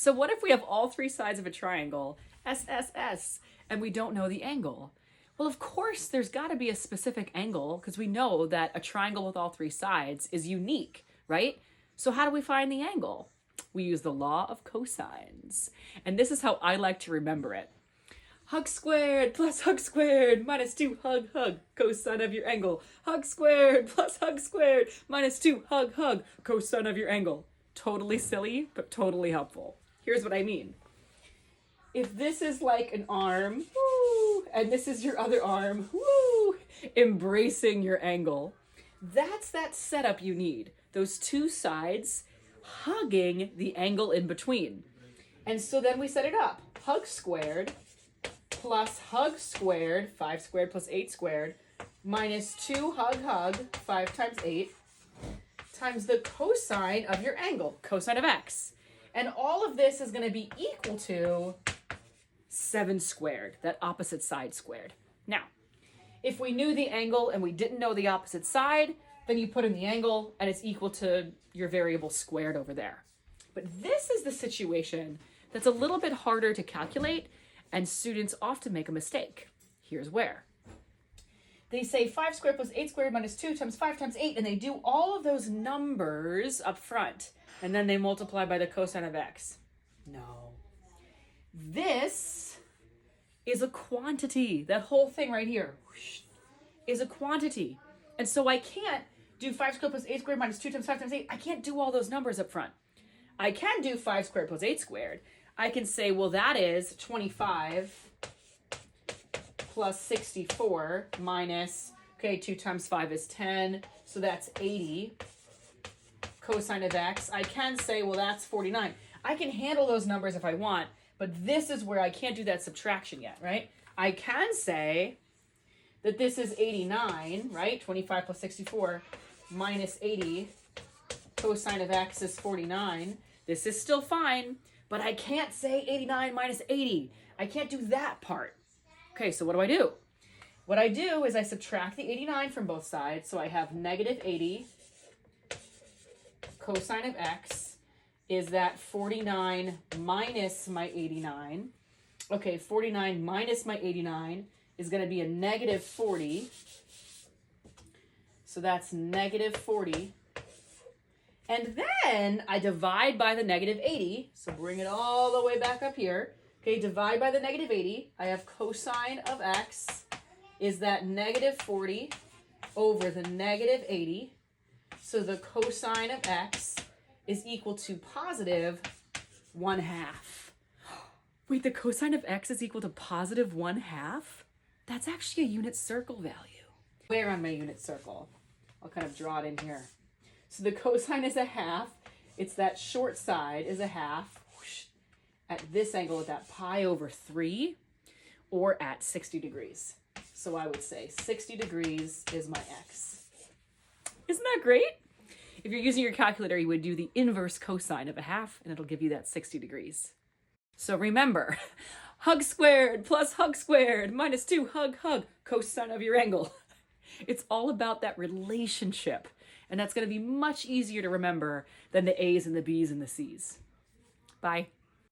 So what if we have all three sides of a triangle, SSS, and we don't know the angle? Well, of course, there's got to be a specific angle because we know that a triangle with all three sides is unique, right? So how do we find the angle? We use the law of cosines. And this is how I like to remember it. Hug squared plus hug squared minus 2 hug hug, cosine of your angle. Hug squared plus hug squared minus 2 hug hug, cosine of your angle. Totally silly, but totally helpful. Here's what I mean. If this is like an arm, woo, and this is your other arm, woo, embracing your angle, that's that setup you need. Those two sides hugging the angle in between. And so then we set it up. Hug squared plus hug squared, 5 squared plus 8 squared, minus 2 hug hug, 5 times 8, times the cosine of your angle, cosine of x. And all of this is going to be equal to 7 squared, that opposite side squared. Now, if we knew the angle and we didn't know the opposite side, then you put in the angle and it's equal to your variable squared over there. But this is the situation that's a little bit harder to calculate, and students often make a mistake. Here's where. They say 5 squared plus 8 squared minus 2 times 5 times 8, and they do all of those numbers up front, and then they multiply by the cosine of x. No. This is a quantity. That whole thing right here is a quantity. And so I can't do 5 squared plus 8 squared minus 2 times 5 times 8. I can't do all those numbers up front. I can do 5 squared plus 8 squared. I can say, well, that is 25 plus 64 minus, okay, 2 times 5 is 10, so that's 80 cosine of x. I can say, well, that's 49. I can handle those numbers if I want, but this is where I can't do that subtraction yet, right? I can say that this is 89, right? 25 plus 64 minus 80 cosine of x is 49. This is still fine, but I can't say 89 minus 80. I can't do that part. Okay, so what do? What I do is I subtract the 89 from both sides, so I have negative 80 cosine of x is that 49 minus my 89. Okay, 49 minus my 89 is going to be a negative 40. So that's negative 40. And then I divide by the negative 80. So bring it all the way back up here. Okay, divide by the negative 80. I have cosine of x is that negative 40 over the negative 80. So the cosine of x is equal to positive 1/2. Wait, the cosine of x is equal to positive 1/2? That's actually a unit circle value. Where on my unit circle? I'll kind of draw it in here. So the cosine is 1/2. It's that short side is 1/2 at this angle at that pi over 3 or at 60 degrees. So I would say 60 degrees is my x. Isn't that great? If you're using your calculator, you would do the inverse cosine of 1/2 and it'll give you that 60 degrees. So remember, hug squared plus hug squared minus 2 hug hug, cosine of your angle. It's all about that relationship. And that's going to be much easier to remember than the A's and the B's and the C's. Bye.